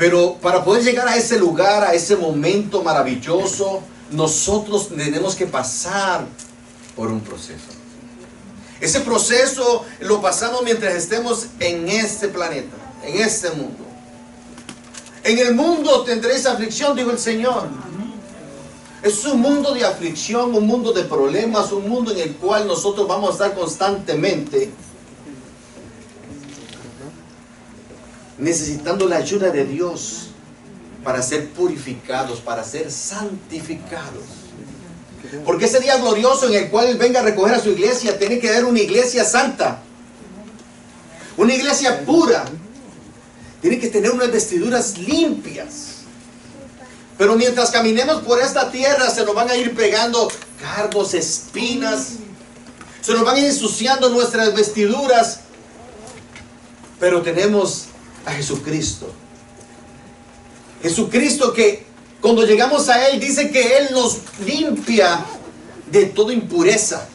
Pero para poder llegar a ese lugar, a ese momento maravilloso, nosotros tenemos que pasar por un proceso. Ese proceso lo pasamos mientras estemos en este planeta, en este mundo. En el mundo tendréis aflicción, dijo el Señor. Es un mundo de aflicción, un mundo de problemas, un mundo en el cual nosotros vamos a estar constantemente necesitando la ayuda de Dios para ser purificados, para ser santificados. Porque ese día glorioso en el cual Él venga a recoger a su iglesia, tiene que haber una iglesia santa, una iglesia pura. Tiene que tener unas vestiduras limpias. Pero mientras caminemos por esta tierra, se nos van a ir pegando cardos, espinas, se nos van a ir ensuciando nuestras vestiduras. Pero tenemos a Jesucristo. Jesucristo que cuando llegamos a Él dice que Él nos limpia de toda impureza.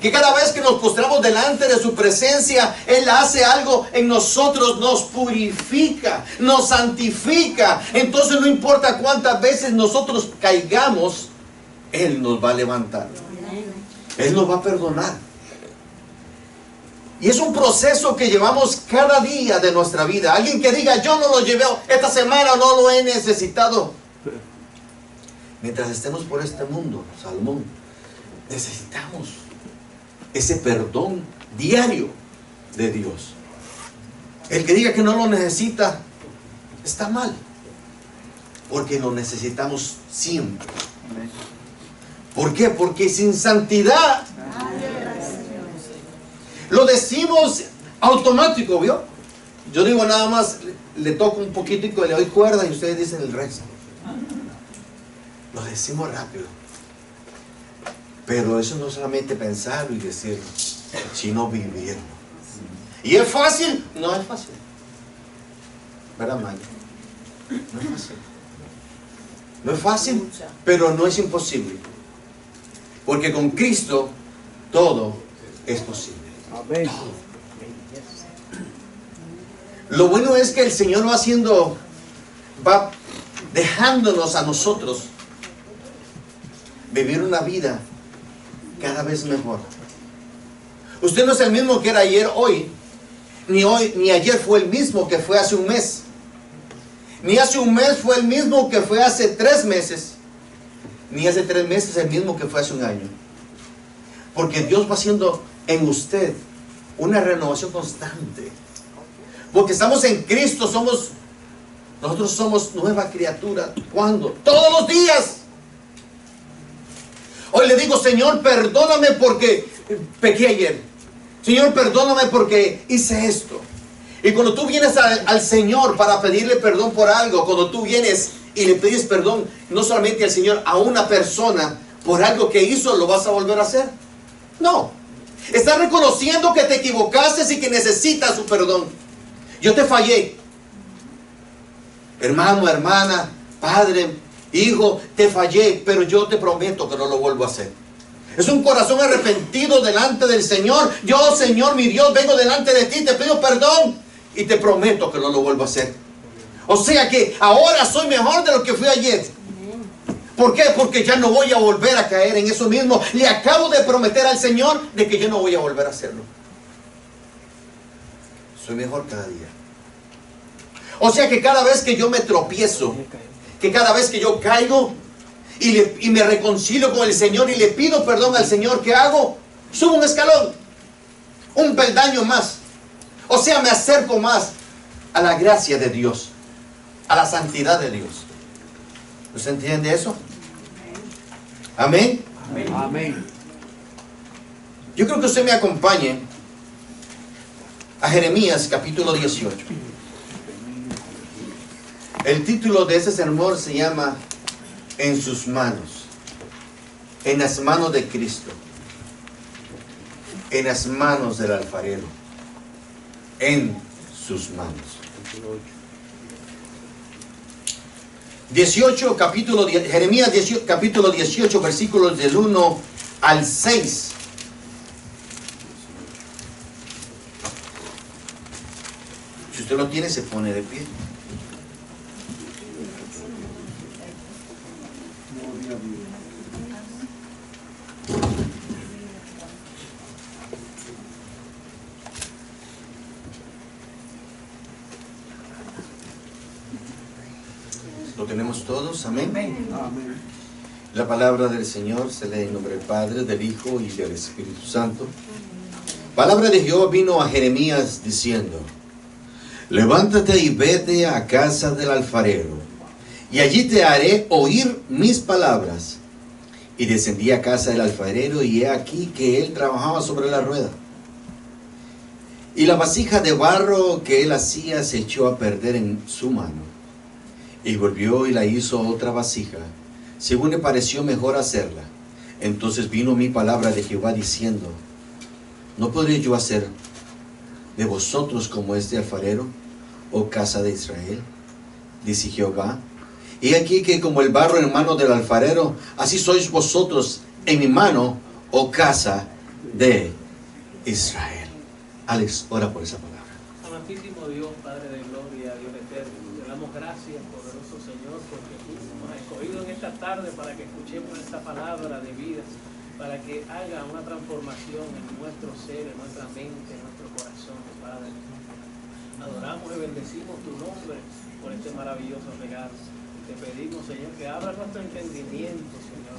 Que cada vez que nos postramos delante de su presencia, Él hace algo en nosotros, nos purifica, nos santifica. Entonces no importa cuántas veces nosotros caigamos, Él nos va a levantar. Él nos va a perdonar. Y es un proceso que llevamos cada día de nuestra vida. Alguien que diga, yo no lo llevé esta semana, no lo he necesitado. Mientras estemos por este mundo, Salomón, necesitamos ese perdón diario de Dios. El que diga que no lo necesita, está mal. Porque lo necesitamos siempre. ¿Por qué? Porque sin santidad, lo decimos automático, ¿vio? Yo digo nada más, le toco un poquito y le doy cuerda y ustedes dicen el resto. Lo decimos rápido. Pero eso no es solamente pensarlo y decirlo, sino vivirlo. ¿Y es fácil? No es fácil. ¿Verdad, Maya? No es fácil. No es fácil, pero no es imposible. Porque con Cristo todo es posible. Amén. Lo bueno es que el Señor va dejándonos a nosotros vivir una vida cada vez mejor. Usted no es el mismo que era ayer, hoy, ni ayer fue el mismo que fue hace un mes, ni hace un mes fue el mismo que fue hace 3 meses, ni hace 3 meses el mismo que fue hace un año. Porque Dios va haciendo en usted una renovación constante. Porque estamos en Cristo, nosotros somos nueva criatura. ¿Cuándo? Todos los días. Hoy le digo, Señor, perdóname porque pequé ayer. Señor, perdóname porque hice esto. Y cuando tú vienes al Señor para pedirle perdón por algo, cuando tú vienes y le pides perdón, no solamente al Señor, a una persona por algo que hizo, ¿lo vas a volver a hacer? No. Estás reconociendo que te equivocaste y que necesitas su perdón. Yo te fallé. Hermano, hermana, padre, hijo, te fallé, pero yo te prometo que no lo vuelvo a hacer. Es un corazón arrepentido delante del Señor. Yo, Señor, mi Dios, vengo delante de ti, te pido perdón y te prometo que no lo vuelvo a hacer. O sea que ahora soy mejor de lo que fui ayer. ¿Por qué? Porque ya no voy a volver a caer en eso mismo. Le acabo de prometer al Señor de que yo no voy a volver a hacerlo. Soy mejor cada día. O sea que cada vez que yo me tropiezo, que cada vez que yo caigo y me reconcilio con el Señor y le pido perdón al Señor, ¿qué hago? Subo un escalón, un peldaño más. O sea, me acerco más a la gracia de Dios, a la santidad de Dios. ¿Usted entiende eso? Amén. Amén. Yo creo que usted me acompañe a Jeremías capítulo 18. El título de ese sermón se llama En sus manos. En las manos de Cristo. En las manos del alfarero. En sus manos. 18, capítulo 10, Jeremías 18, capítulo 18, versículos del 1 al 6. Si usted lo tiene, se pone de pie. ¿Lo tenemos todos? Amén. Amén. La palabra del Señor se lee en nombre del Padre, del Hijo y del Espíritu Santo. Palabra de Jehová vino a Jeremías diciendo: levántate y vete a casa del alfarero, y allí te haré oír mis palabras. Y descendí a casa del alfarero, y he aquí que él trabajaba sobre la rueda. Y la vasija de barro que él hacía se echó a perder en su mano. Y volvió y la hizo otra vasija, según le pareció mejor hacerla. Entonces vino mi palabra de Jehová diciendo: ¿no podré yo hacer de vosotros como este alfarero, oh casa de Israel? Dice Jehová. Y aquí que como el barro en mano del alfarero, así sois vosotros en mi mano, oh casa de Israel. Alex, ora por esa palabra. Amantísimo Dios, Padre de gloria, Dios eterno, te damos gracias, poderoso Señor, porque tú nos has escogido en esta tarde para que escuchemos esta palabra de vida, para que haga una transformación en nuestro ser, en nuestra mente, en nuestro corazón, Padre. Adoramos y bendecimos tu nombre por este maravilloso regalo. Te pedimos, Señor, que abra nuestro entendimiento, Señor,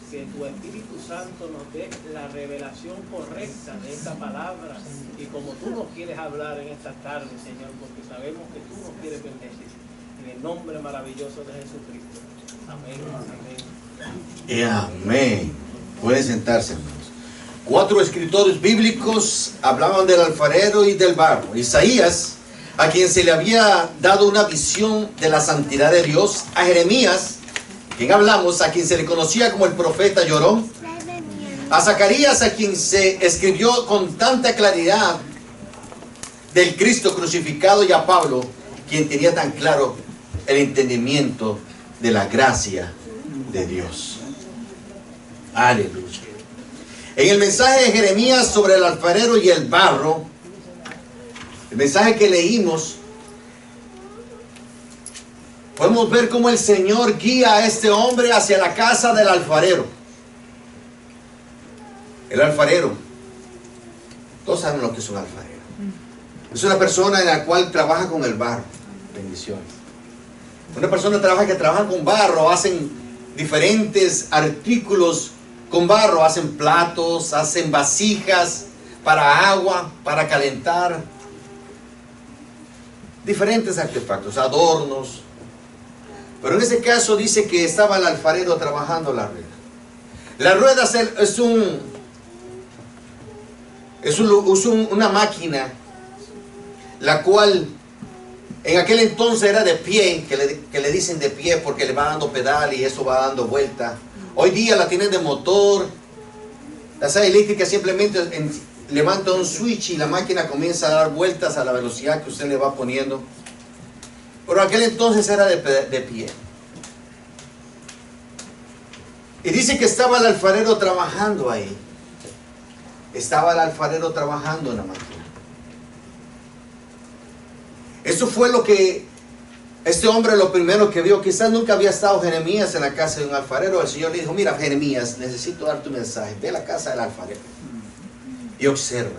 que tu Espíritu Santo nos dé la revelación correcta de esta palabra y como tú nos quieres hablar en esta tarde, Señor, porque sabemos que tú nos quieres bendecir. En el nombre maravilloso de Jesucristo. Amén. Amén. Amén. Pueden sentarse, hermanos. 4 escritores bíblicos hablaban del alfarero y del barro. Isaías, a quien se le había dado una visión de la santidad de Dios; a Jeremías, quien hablamos, a quien se le conocía como el profeta llorón; a Zacarías, a quien se escribió con tanta claridad del Cristo crucificado; y a Pablo, quien tenía tan claro el entendimiento de la gracia de Dios. Aleluya. En el mensaje de Jeremías sobre el alfarero y el barro, el mensaje que leímos, podemos ver cómo el Señor guía a este hombre hacia la casa del alfarero. El alfarero, todos saben lo que es un alfarero. Es una persona en la cual trabaja con el barro. Bendiciones. Una persona que trabaja con barro, hacen diferentes artículos con barro, hacen platos, hacen vasijas para agua, para calentar, diferentes artefactos, adornos. Pero en ese caso dice que estaba el alfarero trabajando la rueda. La rueda es una máquina, la cual en aquel entonces era de pie, que le dicen de pie porque le va dando pedal y eso va dando vuelta. Hoy día la tienen de motor. La sala eléctrica simplemente levanta un switch y la máquina comienza a dar vueltas a la velocidad que usted le va poniendo. Pero aquel entonces era de pie. Y dice que estaba el alfarero trabajando ahí. Estaba el alfarero trabajando en la máquina. Eso fue lo que este hombre lo primero que vio. Quizás nunca había estado Jeremías en la casa de un alfarero. El Señor le dijo: mira, Jeremías, necesito dar tu mensaje. Ve a la casa del alfarero y observa.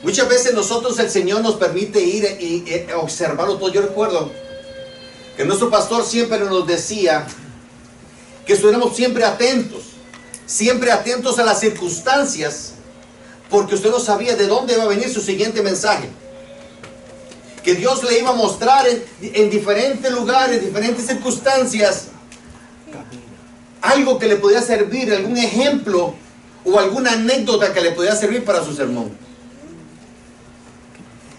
Muchas veces nosotros, el Señor nos permite ir y observarlo todo. Yo recuerdo que nuestro pastor siempre nos decía que estuviéramos siempre atentos a las circunstancias, porque usted no sabía de dónde iba a venir su siguiente mensaje. Que Dios le iba a mostrar en diferentes lugares, diferentes circunstancias, algo que le podía servir, algún ejemplo o alguna anécdota que le podía servir para su sermón.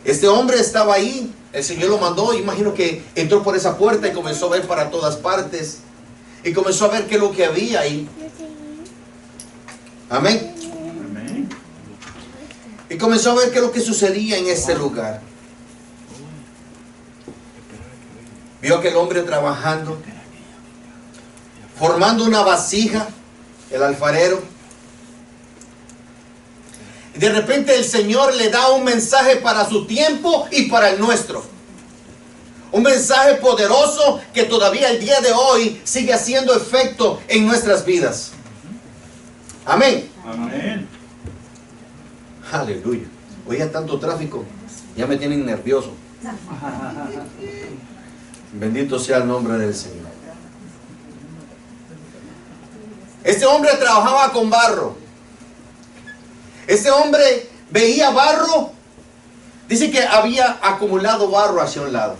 Este hombre estaba ahí, el Señor lo mandó, imagino que entró por esa puerta y comenzó a ver para todas partes y comenzó a ver qué es lo que había ahí. Amén. Amén. Y comenzó a ver qué es lo que sucedía en este lugar. Vio a aquel hombre trabajando, formando una vasija, el alfarero. Y de repente el Señor le da un mensaje para su tiempo y para el nuestro. Un mensaje poderoso que todavía el día de hoy sigue haciendo efecto en nuestras vidas. Amén. Amén. Aleluya. Hoy hay tanto tráfico, ya me tienen nervioso. Bendito sea el nombre del Señor. Este hombre trabajaba con barro. Este hombre veía barro. Dice que había acumulado barro hacia un lado.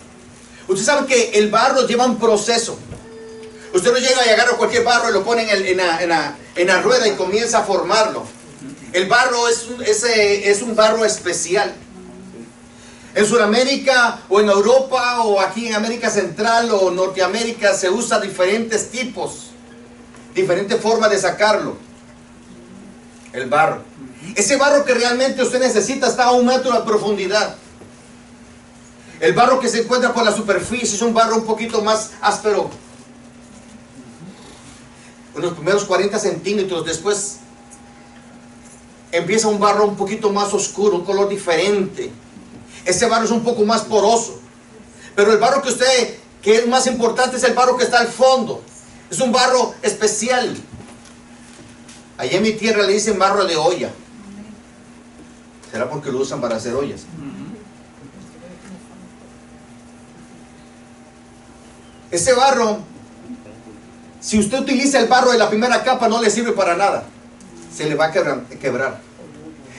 Usted sabe que el barro lleva un proceso. Usted no llega y agarra cualquier barro y lo pone en la rueda y comienza a formarlo. El barro es un barro especial. En Sudamérica o en Europa o aquí en América Central o Norteamérica se usa diferentes tipos, diferentes formas de sacarlo. El barro. Ese barro que realmente usted necesita está a 1 metro de profundidad. El barro que se encuentra por la superficie es un barro un poquito más áspero. En los primeros 40 centímetros, después empieza un barro un poquito más oscuro, un color diferente. Ese barro es un poco más poroso. Pero el barro que es más importante es el barro que está al fondo. Es un barro especial. Allá en mi tierra le dicen barro de olla. ¿Será porque lo usan para hacer ollas? Ese barro, si usted utiliza el barro de la primera capa, no le sirve para nada. Se le va a quebrar.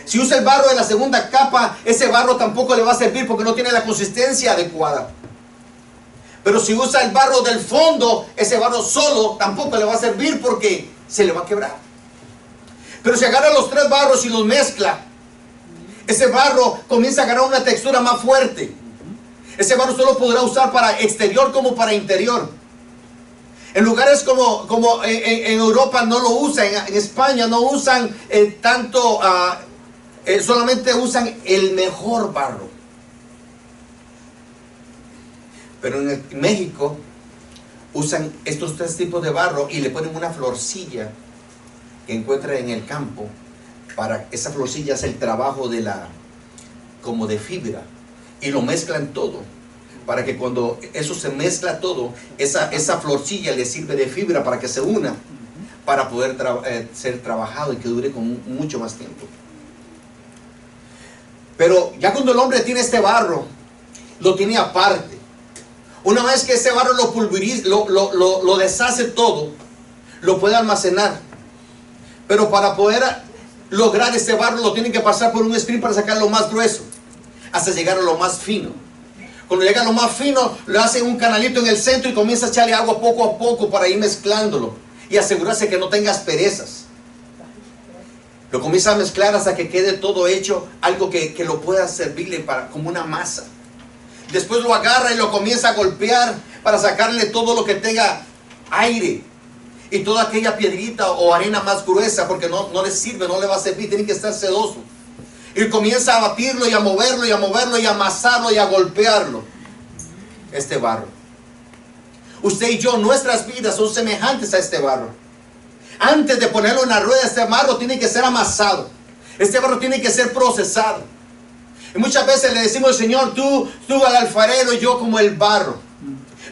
Si usa el barro de la segunda capa, ese barro tampoco le va a servir porque no tiene la consistencia adecuada. Pero si usa el barro del fondo, ese barro solo tampoco le va a servir porque se le va a quebrar. Pero si agarra los 3 barros y los mezcla, ese barro comienza a agarrar una textura más fuerte. Ese barro solo podrá usar para exterior como para interior. En lugares como en Europa no lo usan, en España no usan tanto, solamente usan el mejor barro. Pero en México usan estos 3 tipos de barro y le ponen una florcilla que encuentran en el campo. Para esa florcilla es el trabajo como de fibra, y lo mezclan todo para que cuando eso se mezcla todo, esa florcilla le sirve de fibra para que se una, para poder ser trabajado y que dure con mucho más tiempo. Pero ya cuando el hombre tiene este barro, lo tiene aparte. Una vez que ese barro lo pulveriza, lo deshace todo, lo puede almacenar. Pero para poder lograr ese barro lo tienen que pasar por un screen para sacar lo más grueso, hasta llegar a lo más fino. Cuando llega a lo más fino, le hacen un canalito en el centro y comienza a echarle agua poco a poco para ir mezclándolo y asegurarse que no tenga asperezas. Lo comienza a mezclar hasta que quede todo hecho, algo que lo pueda servirle como una masa. Después lo agarra y lo comienza a golpear para sacarle todo lo que tenga aire y toda aquella piedrita o arena más gruesa, porque no le sirve, no le va a servir, tiene que estar sedoso. Y comienza a batirlo y a moverlo y a moverlo y a amasarlo y a golpearlo. Este barro. Usted y yo, nuestras vidas son semejantes a este barro. Antes de ponerlo en la rueda, este barro tiene que ser amasado. Este barro tiene que ser procesado. Y muchas veces le decimos al Señor, tú al alfarero y yo como el barro.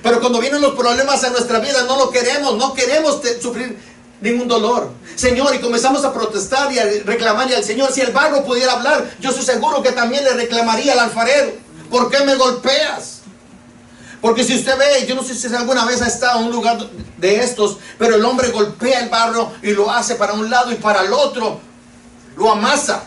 Pero cuando vienen los problemas en nuestra vida, no lo queremos, no queremos sufrir ningún dolor. Señor, y comenzamos a protestar y a reclamarle al Señor. Si el barro pudiera hablar, yo estoy seguro que también le reclamaría al alfarero: ¿por qué me golpeas? Porque si usted ve, yo no sé si alguna vez ha estado en un lugar de estos, pero el hombre golpea el barro y lo hace para un lado y para el otro, lo amasa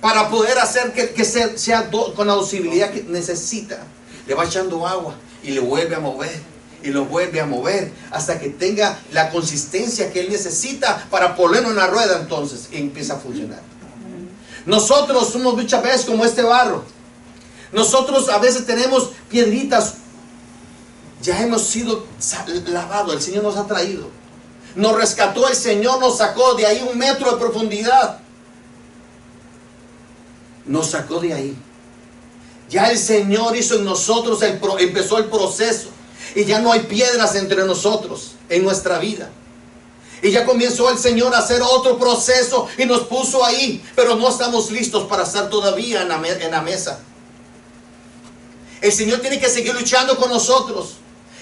para poder hacer que sea con la dosibilidad que necesita. Le va echando agua y le vuelve a mover y lo vuelve a mover hasta que tenga la consistencia que él necesita para ponerlo en la rueda. Entonces empieza a funcionar. Nosotros somos muchas veces como este barro. Nosotros a veces tenemos piedritas. Ya hemos sido lavados, el Señor nos ha traído, nos rescató el Señor, nos sacó de ahí 1 metro de profundidad, nos sacó de ahí. Ya el Señor hizo en nosotros, empezó el proceso, y ya no hay piedras entre nosotros en nuestra vida. Y ya comenzó el Señor a hacer otro proceso y nos puso ahí, pero no estamos listos para estar todavía en la mesa. El Señor tiene que seguir luchando con nosotros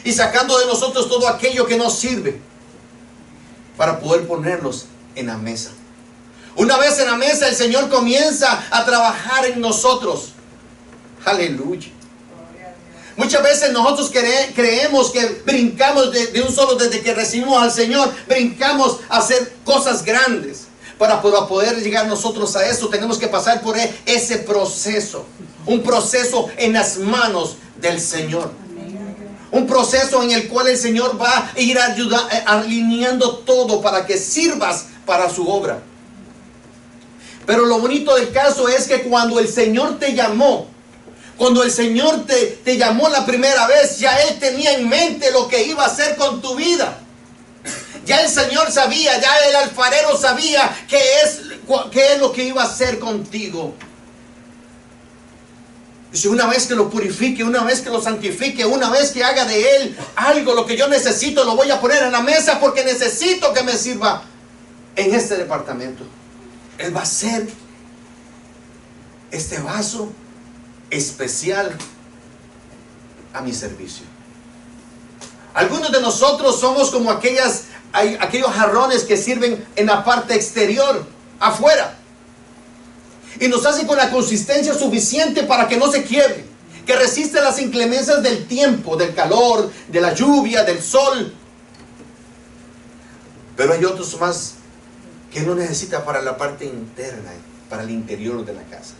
y sacando de nosotros todo aquello que nos sirve para poder ponerlos en la mesa. Una vez en la mesa, el Señor comienza a trabajar en nosotros. Aleluya. Muchas veces nosotros creemos que brincamos de un solo, desde que recibimos al Señor, brincamos a hacer cosas grandes. Para poder llegar nosotros a eso, tenemos que pasar por ese proceso. Un proceso en las manos del Señor. Un proceso en el cual el Señor va a ir alineando todo para que sirvas para su obra. Pero lo bonito del caso es que cuando el Señor te llamó, cuando el Señor te llamó la primera vez, ya Él tenía en mente lo que iba a hacer con tu vida. Ya el Señor sabía, ya el alfarero sabía qué es lo que iba a hacer contigo. Si una vez que lo purifique, una vez que lo santifique, una vez que haga de Él algo, lo que yo necesito, lo voy a poner en la mesa porque necesito que me sirva en este departamento. Él va a ser este vaso especial a mi servicio. Algunos de nosotros somos como aquellos jarrones que sirven en la parte exterior, afuera, y nos hacen con la consistencia suficiente para que no se quiebre, que resiste las inclemencias del tiempo, del calor, de la lluvia, del sol. Pero hay otros más que no necesita para la parte interna, para el interior de la casa.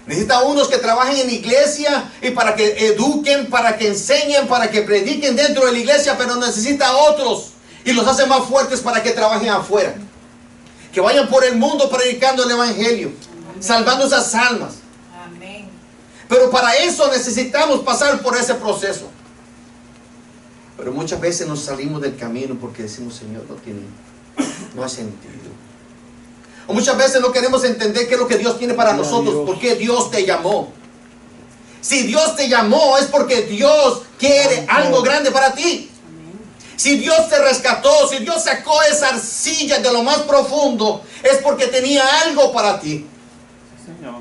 Necesita unos que trabajen en la iglesia y para que eduquen, para que enseñen, para que prediquen dentro de la iglesia, pero necesita otros y los hace más fuertes para que trabajen afuera. Que vayan por el mundo predicando el evangelio, salvando esas almas. Amén. Pero para eso necesitamos pasar por ese proceso. Pero muchas veces nos salimos del camino porque decimos, Señor, no hay sentido. O muchas veces no queremos entender qué es lo que Dios tiene para nosotros. ¿Por qué Dios te llamó? Si Dios te llamó es porque Dios quiere algo grande para ti. Si Dios te rescató, si Dios sacó esa arcilla de lo más profundo, es porque tenía algo para ti. Señor.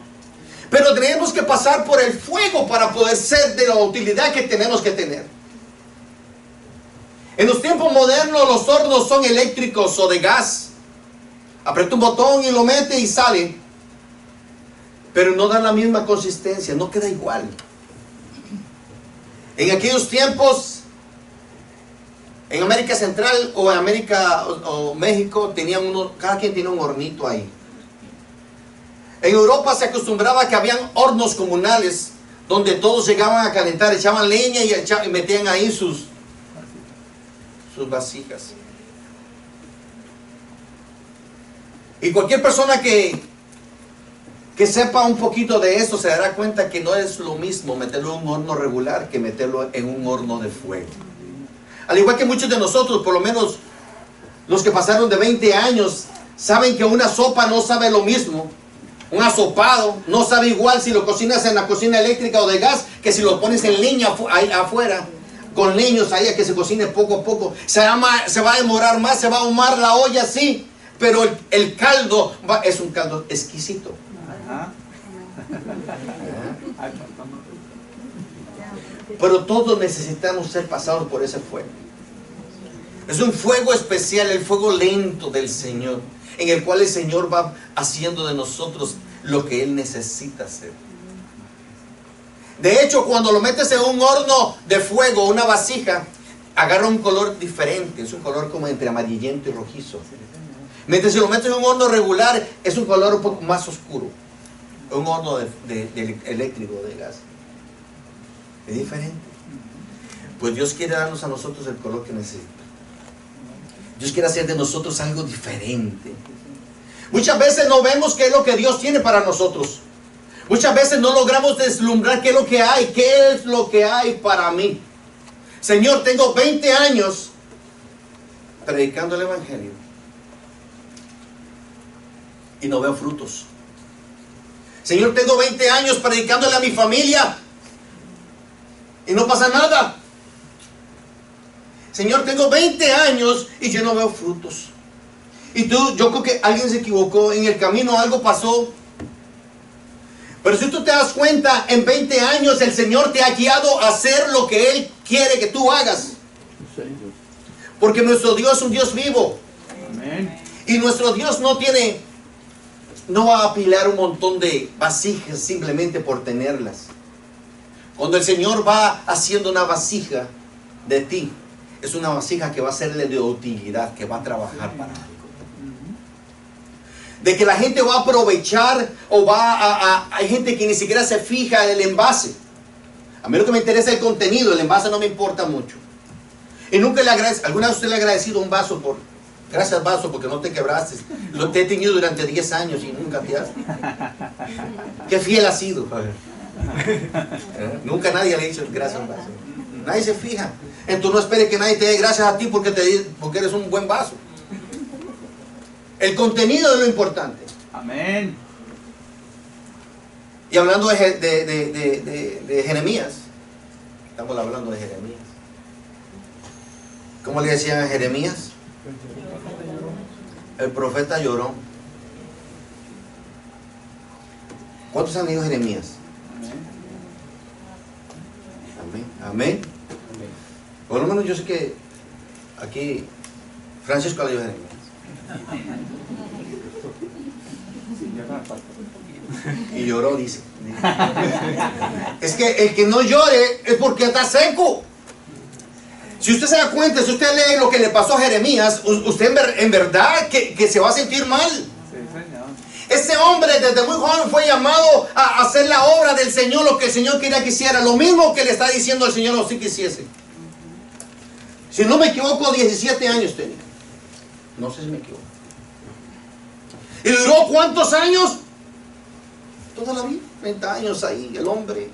Pero tenemos que pasar por el fuego para poder ser de la utilidad que tenemos que tener. En los tiempos modernos los hornos son eléctricos o de gas. Aprieta un botón y lo mete y sale. Pero no dan la misma consistencia, no queda igual. En aquellos tiempos, en América Central o en América o México, cada quien tenía un hornito ahí. En Europa se acostumbraba que habían hornos comunales donde todos llegaban a calentar, echaban leña y metían ahí sus vasijas. Y cualquier persona que sepa un poquito de esto se dará cuenta que no es lo mismo meterlo en un horno regular que meterlo en un horno de fuego. Al igual que muchos de nosotros, por lo menos los que pasaron de 20 años, saben que una sopa no sabe lo mismo. Un asopado no sabe igual si lo cocinas en la cocina eléctrica o de gas que si lo pones en leña ahí afuera, con leños ahí a que se cocine poco a poco. Se va a demorar más, se va a ahumar la olla, sí, pero el caldo es un caldo exquisito. Ajá. Pero todos necesitamos ser pasados por ese fuego. Es un fuego especial, el fuego lento del Señor, en el cual el Señor va haciendo de nosotros lo que Él necesita hacer. De hecho, cuando lo metes en un horno de fuego, una vasija, agarra un color diferente. Es un color como entre amarillento y rojizo. Mientras si lo metes en un horno regular, es un color un poco más oscuro. Un horno de eléctrico, de gas. Es diferente. Pues Dios quiere darnos a nosotros el color que necesita. Dios quiere hacer de nosotros algo diferente. Muchas veces no vemos qué es lo que Dios tiene para nosotros. Muchas veces no logramos deslumbrar qué es lo que hay para mí. Señor, tengo 20 años predicando el evangelio y no veo frutos. Señor, tengo 20 años predicándole a mi familia y no pasa nada. Señor, tengo 20 años y yo no veo frutos. Y yo creo que alguien se equivocó en el camino, algo pasó. Pero si tú te das cuenta, en 20 años el Señor te ha guiado a hacer lo que Él quiere que tú hagas. Porque nuestro Dios es un Dios vivo. Amén. Y nuestro Dios no va a apilar un montón de vasijas simplemente por tenerlas. Cuando el Señor va haciendo una vasija de ti, es una vasija que va a serle de utilidad, que va a trabajar para algo. De que la gente va a aprovechar o hay gente que ni siquiera se fija en el envase. A mí lo que me interesa es el contenido, el envase no me importa mucho. Y nunca le agradezco, ¿alguna vez usted le ha agradecido un vaso gracias vaso porque no te quebraste? Lo te he tenido durante 10 años y nunca te has... Qué fiel has sido. Nunca nadie le ha dicho gracias a un vaso. Nadie se fija. Entonces no esperes que nadie te dé gracias a ti porque eres un buen vaso. El contenido es lo importante. Amén. Y hablando de Jeremías, estamos hablando de Jeremías. ¿Cómo le decían a Jeremías? El profeta lloró. ¿Cuántos han leído Jeremías? Amén. Amén. Por lo menos yo sé que aquí Francisco leyó Jeremías. Y lloró, dice. Es que el que no llore es porque está seco. Si usted se da cuenta, si usted lee lo que le pasó a Jeremías, usted en verdad que se va a sentir mal. Sí, Señor. Ese hombre desde muy joven fue llamado a hacer la obra del Señor, lo que el Señor quería que hiciera. Lo mismo que le está diciendo el Señor, lo sí que hiciese. Si no me equivoco, 17 años tenía. No sé si me equivoco. ¿Y duró cuántos años? Toda la vida, 30 años ahí, el hombre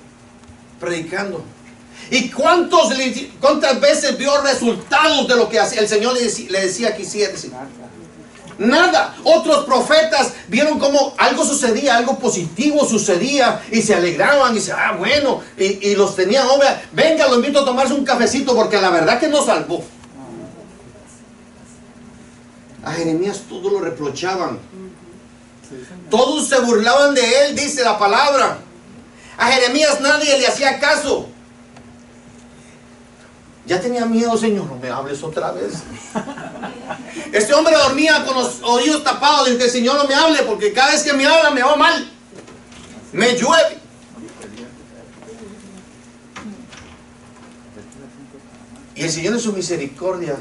predicando. ¿Y cuántas veces vio resultados de lo que el Señor le decía que hiciera? Nada. Otros profetas vieron cómo algo sucedía, algo positivo sucedía y se alegraban y decían, bueno, y los tenían, obvia, venga, lo invito a tomarse un cafecito porque la verdad que nos salvó. A Jeremías todos lo reprochaban. Todos se burlaban de él, dice la palabra. A Jeremías nadie le hacía caso. Ya tenía miedo, Señor, no me hables otra vez. Este hombre dormía con los oídos tapados. Dice, el Señor no me hable porque cada vez que me habla me va mal. Me llueve. Y el Señor en su misericordia,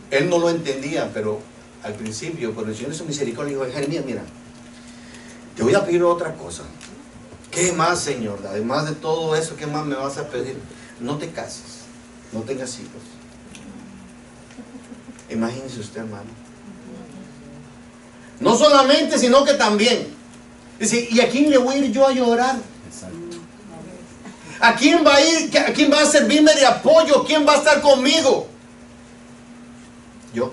él no lo entendía, pero al principio, pero el Señor en su misericordia dijo, Jeremías, mira, te voy a pedir otra cosa. ¿Qué más, Señor? Además de todo eso, ¿qué más me vas a pedir? No te cases, no tengas hijos. Imagínese usted, hermano. No solamente, sino que también. Dice, ¿y a quién le voy a ir yo a llorar? Exacto. ¿A quién va a ir? ¿A quién va a servirme de apoyo? ¿Quién va a estar conmigo? Yo.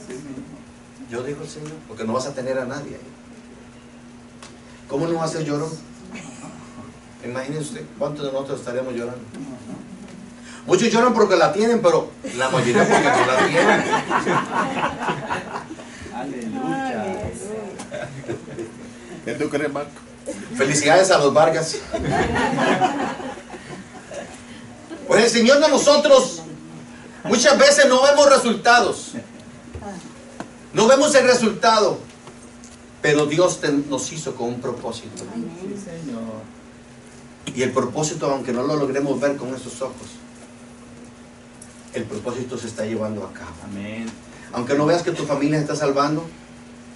Sí mismo. Yo, dijo el Señor, porque no vas a tener a nadie ahí. ¿Cómo no va a ser llorón? Imagínense usted, ¿cuántos de nosotros estaríamos llorando? Muchos lloran porque la tienen, pero la mayoría porque no la tienen. Aleluya. ¿Qué tú crees, Marco? Felicidades a los Vargas. Pues el Señor de nosotros muchas veces no vemos resultados. No vemos el resultado. Pero Dios nos hizo con un propósito. Sí, Señor. Y el propósito, aunque no lo logremos ver con estos ojos, el propósito se está llevando a cabo. Amén. Aunque no veas que tu familia se está salvando,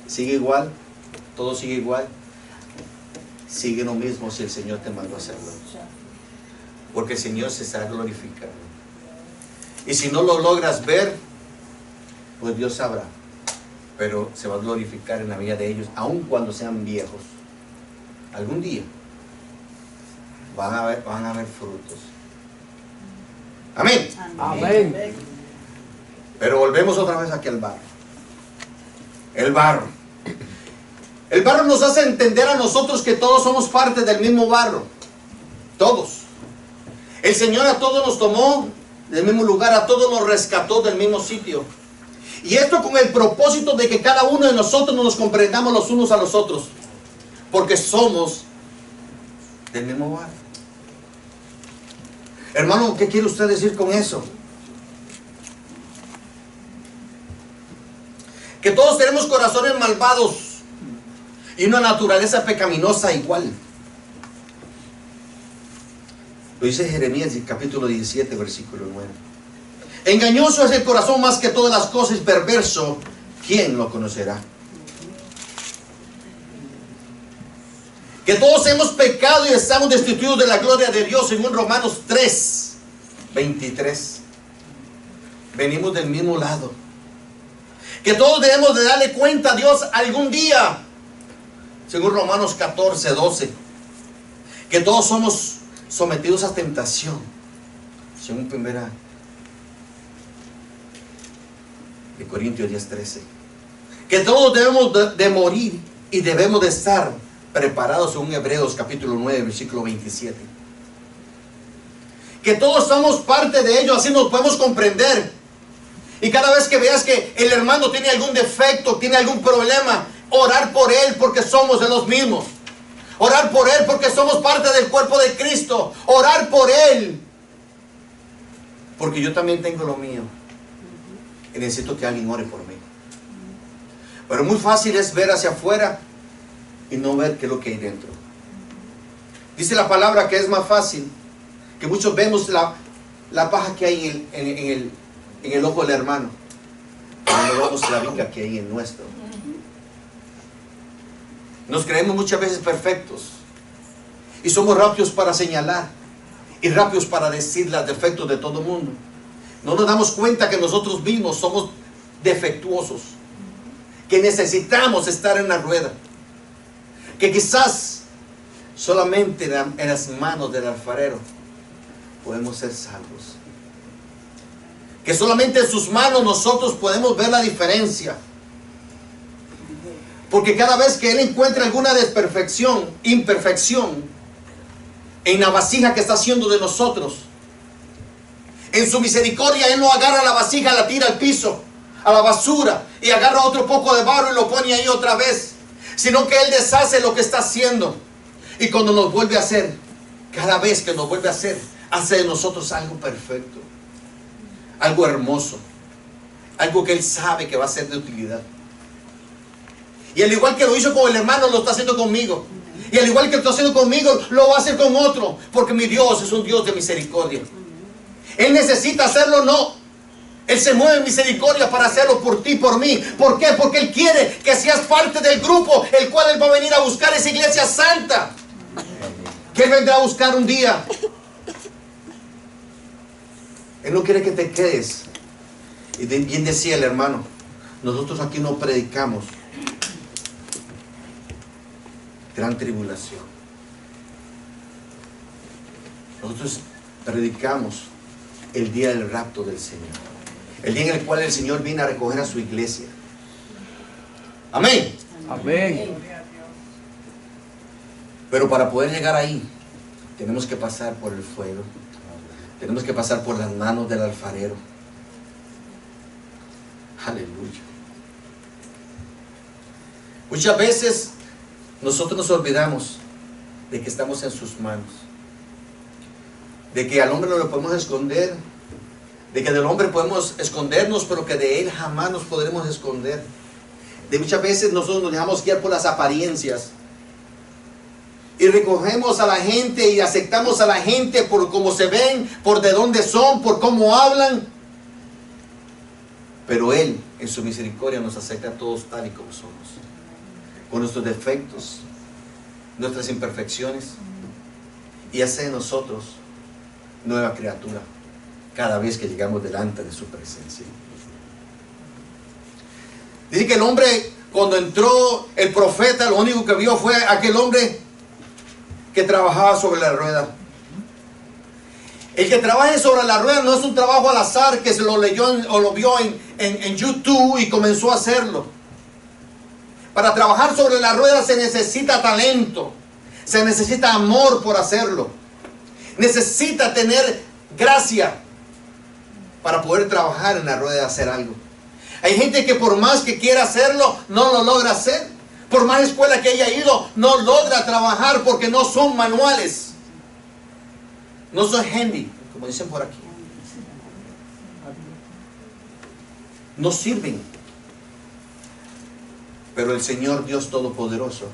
sigue igual, todo sigue igual. Sigue lo mismo si el Señor te mandó a hacerlo. Porque el Señor se está glorificando. Y si no lo logras ver, pues Dios sabrá. Pero se va a glorificar en la vida de ellos, aun cuando sean viejos. Algún día van a ver frutos. Amén. Amén. Pero volvemos otra vez aquí al barro. El barro. El barro nos hace entender a nosotros que todos somos parte del mismo barro. Todos. El Señor a todos nos tomó del mismo lugar, a todos nos rescató del mismo sitio. Y esto con el propósito de que cada uno de nosotros nos comprendamos los unos a los otros. Porque somos del mismo barro. Hermano, ¿qué quiere usted decir con eso? Que todos tenemos corazones malvados y una naturaleza pecaminosa igual. Lo dice Jeremías capítulo 17, versículo 9. Engañoso es el corazón más que todas las cosas, perverso, ¿quién lo conocerá? Que todos hemos pecado y estamos destituidos de la gloria de Dios, según Romanos 3, 23. Venimos del mismo lado. Que todos debemos de darle cuenta a Dios algún día, según Romanos 14, 12. Que todos somos sometidos a tentación, según primera de Corintios 10, 13. Que todos debemos de morir y debemos de estar preparados, según Hebreos capítulo 9, versículo 27. Que todos somos parte de ello, así nos podemos comprender. Y cada vez que veas que el hermano tiene algún defecto, tiene algún problema, orar por él porque somos de los mismos. Orar por él porque somos parte del cuerpo de Cristo. Orar por él porque yo también tengo lo mío y necesito que alguien ore por mí. Pero muy fácil es ver hacia afuera y no ver qué es lo que hay dentro. Dice la palabra que es más fácil, que muchos vemos la paja que hay en el ojo del hermano, pero no vemos la viga que hay en nuestro. Nos creemos muchas veces perfectos y somos rápidos para señalar y rápidos para decir los defectos de todo el mundo. No nos damos cuenta que nosotros mismos somos defectuosos, que necesitamos estar en la rueda, que quizás solamente en las manos del alfarero podemos ser salvos, que solamente en sus manos nosotros podemos ver la diferencia. Porque cada vez que Él encuentra alguna desperfección, imperfección en la vasija que está haciendo de nosotros, en su misericordia Él no agarra la vasija, la tira al piso, a la basura, y agarra otro poco de barro y lo pone ahí otra vez, sino que Él deshace lo que está haciendo. Y cuando nos vuelve a hacer, cada vez que nos vuelve a hacer, hace de nosotros algo perfecto, algo hermoso, algo que Él sabe que va a ser de utilidad. Y al igual que lo hizo con el hermano, lo está haciendo conmigo. Y al igual que lo está haciendo conmigo, lo va a hacer con otro. Porque mi Dios es un Dios de misericordia. Él necesita hacerlo, no. Él se mueve en misericordia para hacerlo por ti, por mí. ¿Por qué? Porque Él quiere que seas parte del grupo, el cual Él va a venir a buscar, esa iglesia santa, que Él vendrá a buscar un día. Él no quiere que te quedes. Y bien decía el hermano, nosotros aquí no predicamos gran tribulación. Nosotros predicamos el día del rapto del Señor, el día en el cual el Señor viene a recoger a su iglesia. Amén. Amén. Pero para poder llegar ahí tenemos que pasar por el fuego, tenemos que pasar por las manos del alfarero. Aleluya. Muchas veces nosotros nos olvidamos de que estamos en sus manos, de que al hombre no lo podemos esconder, de que del hombre podemos escondernos, pero que de él jamás nos podremos esconder. De muchas veces nosotros nos dejamos guiar por las apariencias y recogemos a la gente y aceptamos a la gente por cómo se ven, por de dónde son, por cómo hablan. Pero Él, en su misericordia, nos acepta a todos tal y como somos, con nuestros defectos, nuestras imperfecciones, y hace de nosotros nueva criatura cada vez que llegamos delante de su presencia. Dice que el hombre, cuando entró el profeta, lo único que vio fue aquel hombre que trabajaba sobre la rueda. El que trabaje sobre la rueda no es un trabajo al azar que se lo leyó o lo vio en YouTube y comenzó a hacerlo. Para trabajar sobre la rueda se necesita talento, se necesita amor por hacerlo, necesita tener gracia para poder trabajar en la rueda de hacer algo. Hay gente que por más que quiera hacerlo, no lo logra hacer. Por más escuela que haya ido, no logra trabajar porque no son manuales. No son handy, como dicen por aquí. No sirven. Pero el Señor Dios Todopoderoso,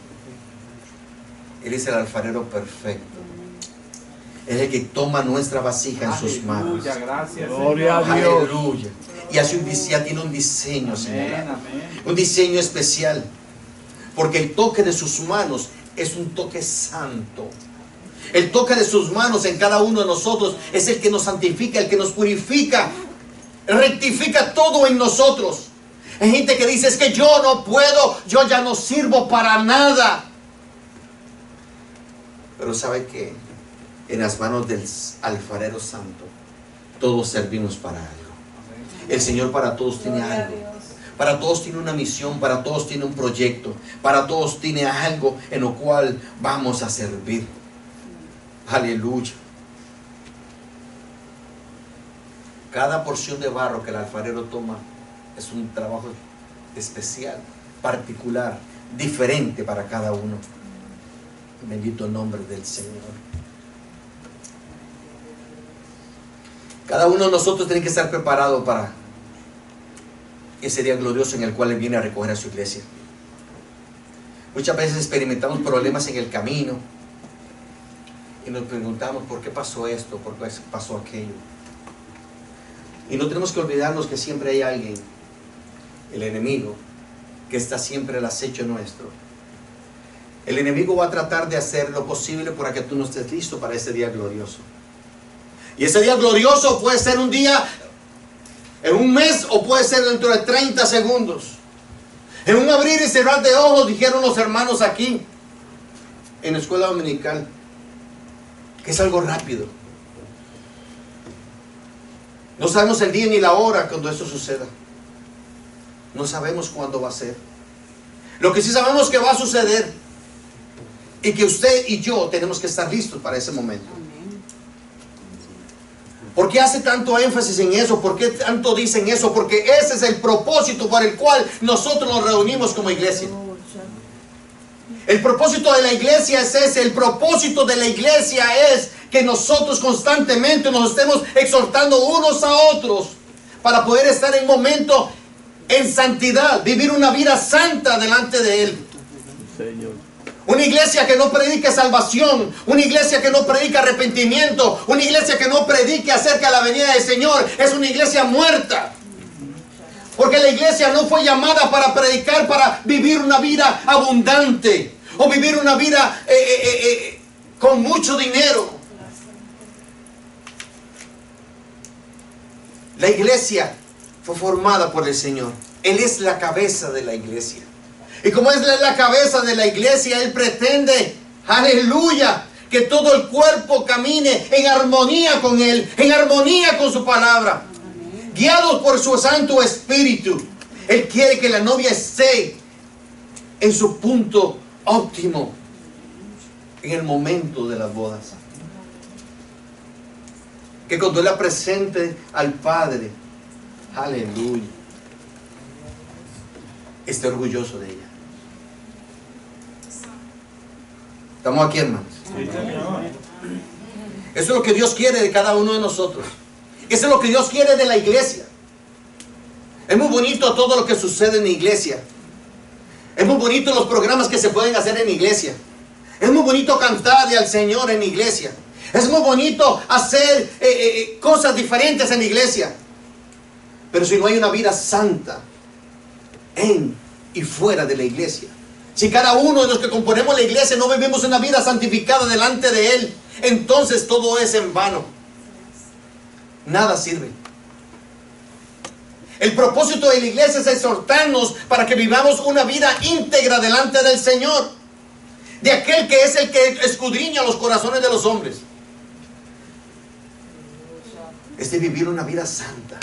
Él es el alfarero perfecto. es el que toma nuestra vasija en sus manos. Aleluya, gracias, Gloria a Señor. Dios. Aleluya. Y hace ya tiene un diseño, Señor. Amén, amén. Un diseño especial. Porque el toque de sus manos es un toque santo. El toque de sus manos en cada uno de nosotros es el que nos santifica, el que nos purifica, rectifica todo en nosotros. Hay gente que dice, es que yo no puedo, yo ya no sirvo para nada. Pero ¿sabe qué? En las manos del alfarero santo, todos servimos para algo. El Señor para todos tiene algo. Para todos tiene una misión, para todos tiene un proyecto, para todos tiene algo en lo cual vamos a servir. Aleluya. Cada porción de barro que el alfarero toma es un trabajo especial, particular, diferente para cada uno. Bendito el nombre del Señor. Cada uno de nosotros tiene que estar preparado para ese día glorioso en el cual Él viene a recoger a su iglesia. Muchas veces experimentamos problemas en el camino y nos preguntamos por qué pasó esto, por qué pasó aquello. Y no tenemos que olvidarnos que siempre hay alguien, el enemigo, que está siempre al acecho nuestro. El enemigo va a tratar de hacer lo posible para que tú no estés listo para ese día glorioso. Y ese día glorioso puede ser un día, en un mes, o puede ser dentro de 30 segundos. En un abrir y cerrar de ojos, dijeron los hermanos aquí, en la escuela dominical, que es algo rápido. No sabemos el día ni la hora cuando eso suceda. No sabemos cuándo va a ser. Lo que sí sabemos que va a suceder, y que usted y yo tenemos que estar listos para ese momento. ¿Por qué hace tanto énfasis en eso? ¿Por qué tanto dicen eso? Porque ese es el propósito por el cual nosotros nos reunimos como iglesia. El propósito de la iglesia es ese. El propósito de la iglesia es que nosotros constantemente nos estemos exhortando unos a otros para poder estar en momento en santidad, vivir una vida santa delante de Él. Señor. Una iglesia que no predique salvación, una iglesia que no predique arrepentimiento, una iglesia que no predique acerca de la venida del Señor, es una iglesia muerta. Porque la iglesia no fue llamada para predicar, para vivir una vida abundante o vivir una vida con mucho dinero. La iglesia fue formada por el Señor. Él es la cabeza de la iglesia. Y como es la cabeza de la iglesia, Él pretende, aleluya, que todo el cuerpo camine en armonía con Él, en armonía con su palabra. Guiados por su Santo Espíritu. Él quiere que la novia esté en su punto óptimo en el momento de las bodas. Que cuando Él la presente al Padre, aleluya, esté orgulloso de ella. ¿Estamos aquí, hermanos? Sí, Señor. Eso es lo que Dios quiere de cada uno de nosotros. Eso es lo que Dios quiere de la iglesia. Es muy bonito todo lo que sucede en la iglesia. Es muy bonito los programas que se pueden hacer en la iglesia. Es muy bonito cantarle al Señor en la iglesia. Es muy bonito hacer cosas diferentes en la iglesia. Pero si no hay una vida santa en y fuera de la iglesia, si cada uno de los que componemos la iglesia no vivimos una vida santificada delante de Él, entonces todo es en vano. Nada sirve. El propósito de la iglesia es exhortarnos para que vivamos una vida íntegra delante del Señor, de aquel que es el que escudriña los corazones de los hombres. Es de vivir una vida santa.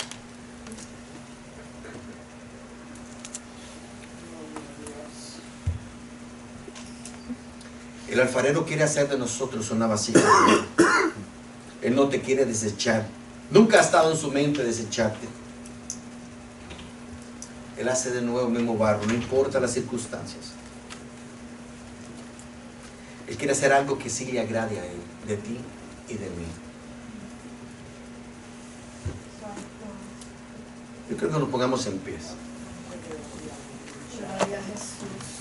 El alfarero quiere hacer de nosotros una vasija. Él no te quiere desechar. Nunca ha estado en su mente desecharte. Él hace de nuevo el mismo barro, no importa las circunstancias. Él quiere hacer algo que sí le agrade a Él, de ti y de mí. Yo creo que nos pongamos en pie. Gloria a Jesús.